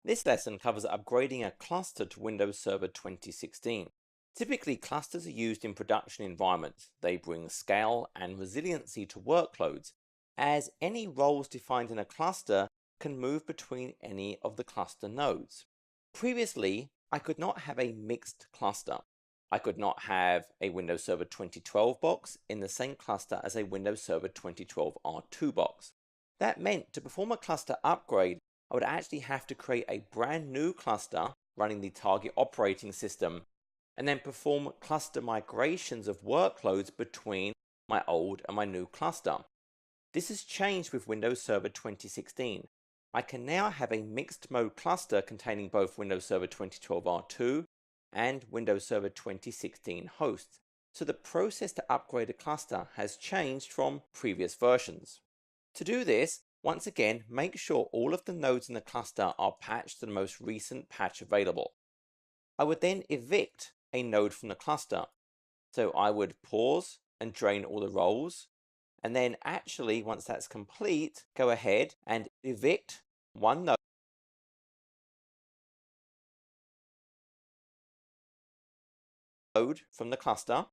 This lesson covers upgrading a cluster to Windows Server 2016. Typically, clusters are used in production environments. They bring scale and resiliency to workloads, as any roles defined in a cluster can move between any of the cluster nodes. Previously, I could not have a mixed cluster. I could not have a Windows Server 2012 box in the same cluster as a Windows Server 2012 R2 box. That meant to perform a cluster upgrade, I would actually have to create a brand new cluster running the target operating system and then perform cluster migrations of workloads between my old and my new cluster. This has changed with Windows Server 2016. I can now have a mixed mode cluster containing both Windows Server 2012 R2 and Windows Server 2016 hosts. So the process to upgrade a cluster has changed from previous versions. To do this, once again, make sure all of the nodes in the cluster are patched to the most recent patch available. I would then evict a node from the cluster. So I would pause and drain all the roles, and then actually, once that's complete, go ahead and evict one node from the cluster.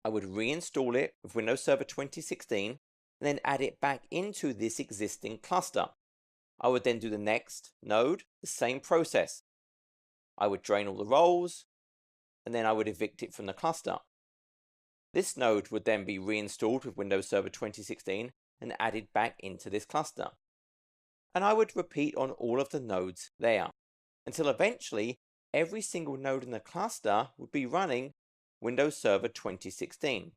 I would reinstall it with Windows Server 2016 and then add it back into this existing cluster. I would then do the next node, the same process. I would drain all the roles and then I would evict it from the cluster. This node would then be reinstalled with Windows Server 2016 and added back into this cluster. And I would repeat on all of the nodes there until eventually every single node in the cluster would be running Windows Server 2016.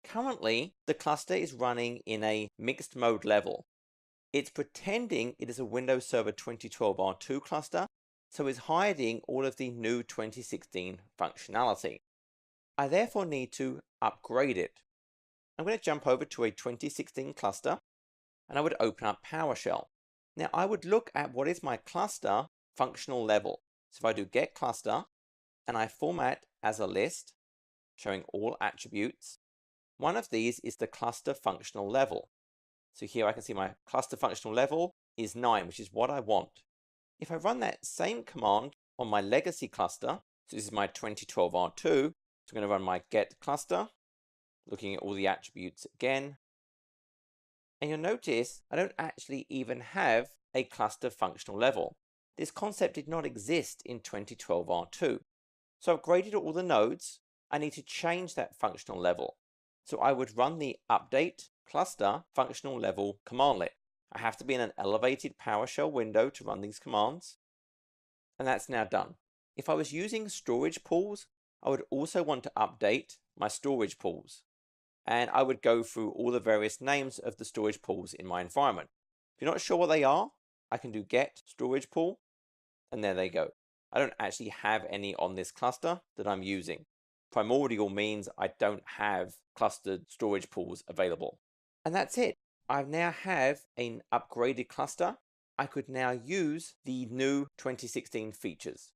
Currently, the cluster is running in a mixed mode level. It's pretending it is a Windows Server 2012 R2 cluster, so it's hiding all of the new 2016 functionality. I therefore need to upgrade it. I'm going to jump over to a 2016 cluster and I would open up PowerShell. Now I would look at what is my cluster functional level. So if I do get cluster and I format as a list showing all attributes, one of these is the cluster functional level. So here I can see my cluster functional level is 9, which is what I want. If I run that same command on my legacy cluster, so this is my 2012 R2, so I'm going to run my get cluster, looking at all the attributes again. And you'll notice I don't actually even have a cluster functional level. This concept did not exist in 2012 R2. So I've upgraded all the nodes. I need to change that functional level. So I would run the update cluster functional level commandlet. I have to be in an elevated PowerShell window to run these commands. And that's now done. If I was using storage pools, I would also want to update my storage pools. And I would go through all the various names of the storage pools in my environment. If you're not sure what they are, I can do get storage pool, and there they go. I don't actually have any on this cluster that I'm using. Primordial means I don't have clustered storage pools available. And that's it. I now have an upgraded cluster. I could now use the new 2016 features.